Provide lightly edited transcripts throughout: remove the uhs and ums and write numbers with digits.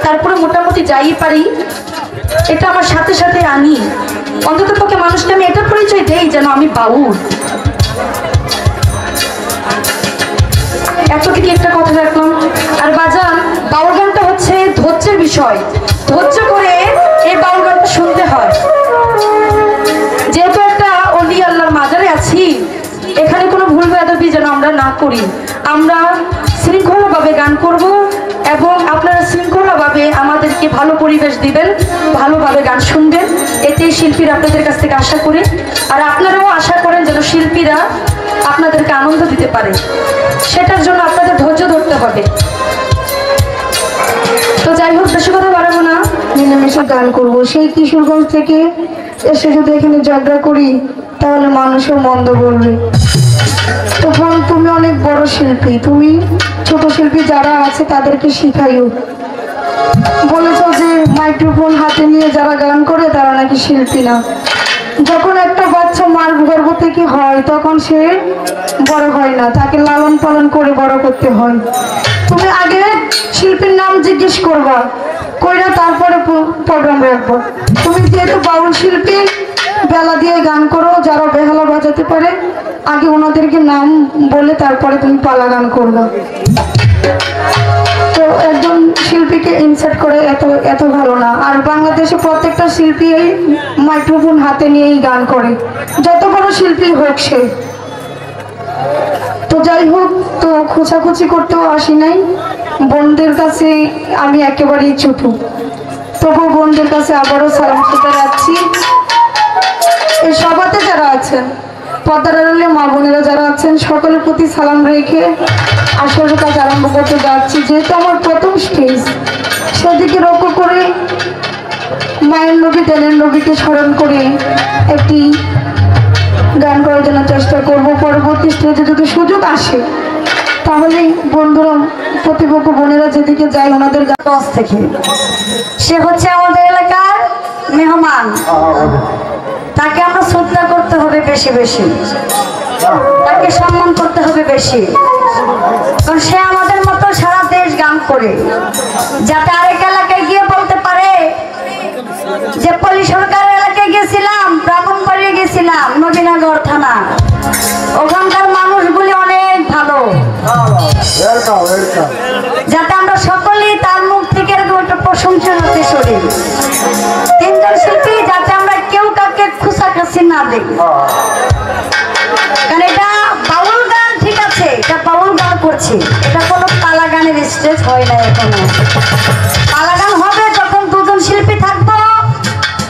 তারপরে মোটামুটি যাই পারি এটা আমার সাথে সাথে আনি, অন্তত পক্ষে মানুষকে আমি এটা পরিচয় দেই যেন আমি বাউল। এতটুকু একটা কথা রাখলাম। আর বাজান, বাউল গানটা হচ্ছে ধৈর্যের বিষয়, ধৈর্য করে এই বাউল গানটা শুনতে হয়। যেহেতু একটা অলি আল্লাহর মাজারে আছি, এখানে কোনো ভুল বেয়াদবি যেন আমরা না করি। আমরা শৃঙ্খলাভাবে গান করব এবং আপনারা শৃঙ্খলাভাবে আমাদেরকে ভালো পরিবেশ দিবেন, ভালোভাবে গান শুনবেন, এতেই শিল্পীরা আপনাদের কাছ থেকে আশা করি। আর আপনারাও আশা করেন যেন শিল্পীরা আপনাদেরকে আনন্দ দিতে পারে, সেটার জন্য আপনাদের ধৈর্য ধরতে হবে। তো যাই হোক, বেশি কথা বাড়াবো না, মিলেমিশে গান করবো। সেই কিশোরগঞ্জ থেকে এসে যদি এখানে ঝগড়া করি তাহলে মানুষও মন্দ বলবে। তখন তুমি অনেক বড় শিল্পী, তুমি ছোট শিল্পী যারা আছে তাদেরকে শিখাইও। বলেছ যে মাইক্রোফোন হাতে নিয়ে যারা গান করে তারা নাকি শিল্পী না। যখন একটা বাচ্চা মার গর্ভ থেকে হয় তখন সে বড় হয় না, তাকে লালন পালন করে বড় করতে হয়। তুমি আগে শিল্পীর নাম জিজ্ঞেস করবা, কইরা তারপরে প্রোগ্রাম রাখবো। তুমি যেহেতু বাউল শিল্পী, বেলা দিয়ে গান করো, যারা বেহালা বাজাতে পারে আগে ওনাদেরকে নাম বলে তারপরে তুমি পালা গান করবা। তো একজন শিল্পীকে ইনসার্ট করে এত ভালো না। আর বাংলাদেশে প্রত্যেকটা শিল্পী এই মাইক্রোফোন হাতে নিয়েই গান করে, যত বড় শিল্পী হোক সে। তো যাই হোক, তো খোঁচাখুচি করতেও আসি নাই। বোনদের কাছে আমি একেবারেই ছোট, তবু বোনদের কাছে আবারও সালাম করতে যাচ্ছি। এই সভাতে যারা আছেন, পর্দার আড়ালে মা বোনেরা যারা আছেন, সকলের প্রতি সালাম রেখে আসল কাজ আরম্ভ করতে যাচ্ছি। যেহেতু আমার প্রথম স্টেজ, সেদিকে লক্ষ্য করে মায়ের নবী দেনের নবীকে স্মরণ করে একটি গান করার জন্য চেষ্টা করব। পরবর্তী স্টেজে যদি সুযোগ আসে তাহলে বন্ধুরা, প্রতিপক্ষ বোনেরা যেদিকে যায় ওনাদের কাছ থেকে, সে হচ্ছে আমাদের এলাকার মেহমান, তাকে আমরা শ্রদ্ধা করতে হবে বেশি বেশি, তাকে সম্মান করতে হবে বেশি, কারণ সে আমাদের মতো সারা দেশ গান করে, যাতে আরেক এলাকায় গিয়ে বলতে পারে যে পল্লী সরকার এলাকায় গেছিলাম, ব্রাহ্মণবাড়িয়ে গেছিলাম, নবীনগর থানা, ওখানকার মানুষগুলি অনেক ভালো, যাতে আমরা সকলেই তার মুখ থেকে একটা প্রশংসা হতে শুনি। তিনজন শিল্পী যাতে আমরা কেউ কাউকে খুশাখাসি না দেখি, কারণ এটা বাউল গান, ঠিক আছে, এটা বাউল গান করছি, এটা কোনো পালা গানের স্টেজ হয় না। এখনো পালা গান হবে যখন দুজন শিল্পী থাকবো,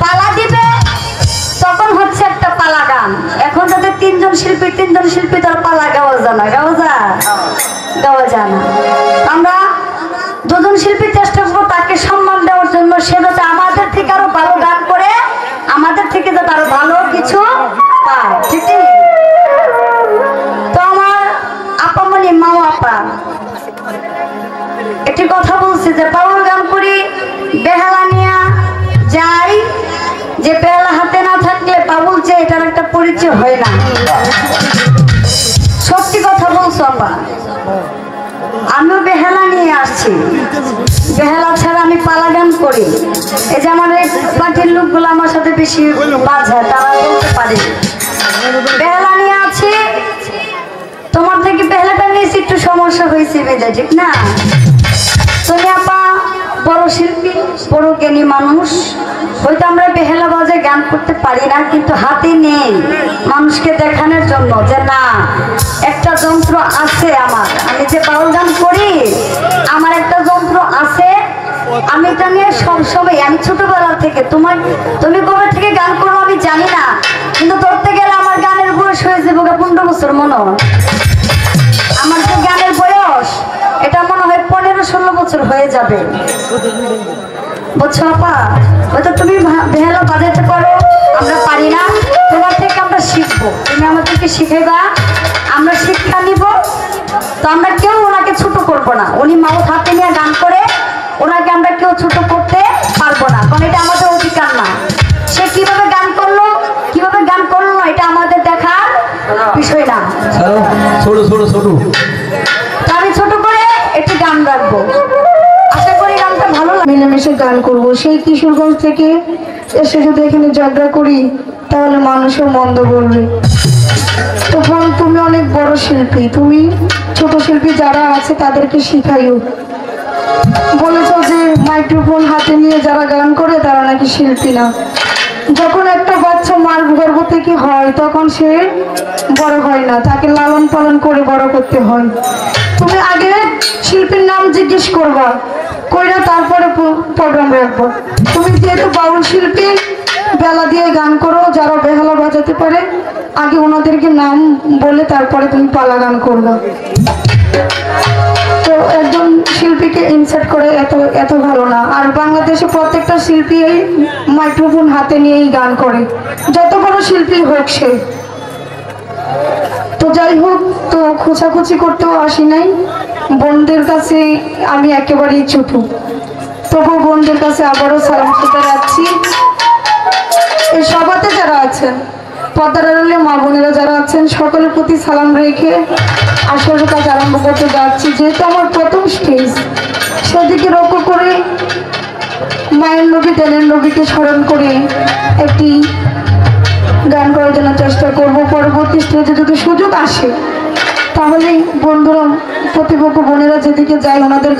পালা দিবে, তখন হচ্ছে একটা পালা গান। এখন যাতে তিনজন শিল্পী তার পালা গাওয়া যায় না, গাওয়া যায় না। আমরা দুজন শিল্পী চেষ্টা করবো তাকে সম্মান দেওয়ার জন্য, সে যাতে আমাদের থেকে আরো ভালো গান করে, আমাদের থেকে যাতে আরো ভালো কিছু পায়, ঠিক? তো আমার আপামনি মা আপা একটি কথা বলছে যে বাউল গান করি, বেহালা নিয়ে যাই, যে বেহালা হাতে না থাকলে বাউল যে এটার একটা পরিচয় হয় না। সত্যি কথা বলছো আপা, আমিও বেহালা নিয়ে আসছি, বেহালা ছাড়া আমি পালা গান করি। এই যে আমার এই পার্টির লোকগুলো আমার সাথে বেশি বাজায়, তারা বলতে পারে বেহালা নিয়ে আছি, তোমার থেকে বেহালাটা নিয়েছি একটু সমস্যা হয়েছে বেজা, ঠিক না? তুমি আপা বড় শিল্পী, বড় জ্ঞানী মানুষ, হয়তো আমরা বেহালা বাজে গান করতে পারি না, কিন্তু হাতে নেই মানুষকে দেখানোর জন্য যে না, একটা যন্ত্র আছে আমার, আমি যে বাউল গান করি আমার একটা যন্ত্র আছে, আমি এটা নিয়ে সবসময়, আমি ছোটবেলা থেকে, তুমি কবে থেকে গান করো আমি জানি না, কিন্তু ধরতে গেলে আমার গানের বয়স হয়ে যাবে 15 বছর মনে হয়। আমার যে গানের বয়স এটা মনে হয় 15-16 বছর হয়ে যাবে, বুঝছো আপা? হয়তো তুমি বেহালা বাজাতে পারো, আমরা পারি না, তোমার থেকে আমরা শিখবো, তুমি আমাদেরকে শিখাইবা, আমরা শিক্ষা নিব। তো আমরা কেউ ওনাকে ছোট করবো না, উনি মাউথ হাতে নিয়ে গান করে, ওনাকে আমরা কেউ ছোট করতে পারবো না, কারণ এটা আমাদের অধিকার না। সে কিভাবে গান করলো না এটা আমাদের দেখার বিষয় না। আমি ছোট করে একটি গান রাখবো, আশা করি গানটা ভালো লাগে। এসে গান করব। সেই কিশোরগঞ্জ থেকে এসে যদি এখানে ঝগড়া করি তাহলে মানুষও মন্দ বলবে। তখন তুমি অনেক বড় শিল্পী, তুমি ছোট শিল্পী যারা আছে তাদেরকে শিখাইও। বলেছ যে মাইক্রোফোন হাতে নিয়ে যারা গান করে তারা নাকি শিল্পী না। যখন একটা বাচ্চা মার গর্ভ থেকে হয় তখন সে বড় হয় না, তাকে লালন পালন করে বড় করতে হয়। তুমি আগে শিল্পীর নাম জিজ্ঞেস করবা, কইরা তারপরে প্রোগ্রাম রাখবো। তুমি যেহেতু বাউল শিল্পী, বেলা দিয়ে গান করো, যারা বেহালা বাজাতে পারে আগে ওনাদেরকে নাম বলে তারপরে তুমি পালা গান করবা। তো একজন শিল্পীকে ইনসার্ট করে এত ভালো না। আর বাংলাদেশে প্রত্যেকটা শিল্পী এই মাইক্রোফোন হাতে নিয়েই গান করে, যত বড় শিল্পী হোক সে। তো যাই হোক, তো খোঁচাখুচি করতেও আসি নাই। বোনদের কাছে আমি একেবারেই ছোট, তবু বোনদের কাছে আবারও সালাম করতে যাচ্ছি। এই সভাতে যারা আছেন, পর্দার আড়ালে মা বোনেরা যারা আছেন, সকলের প্রতি সালাম রেখে আসল কাজ আরম্ভ করতে যাচ্ছি। যেহেতু আমার প্রথম স্টেজ, সেদিকে লক্ষ্য করে মায়ের নবী দেনের নবীকে স্মরণ করে একটি গান করার জন্য চেষ্টা করব। পরবর্তী স্টেজে যদি সুযোগ আসে তাহলেই বন্ধুরা, প্রতিপক্ষ বোনেরা যেদিকে যায় ওনাদের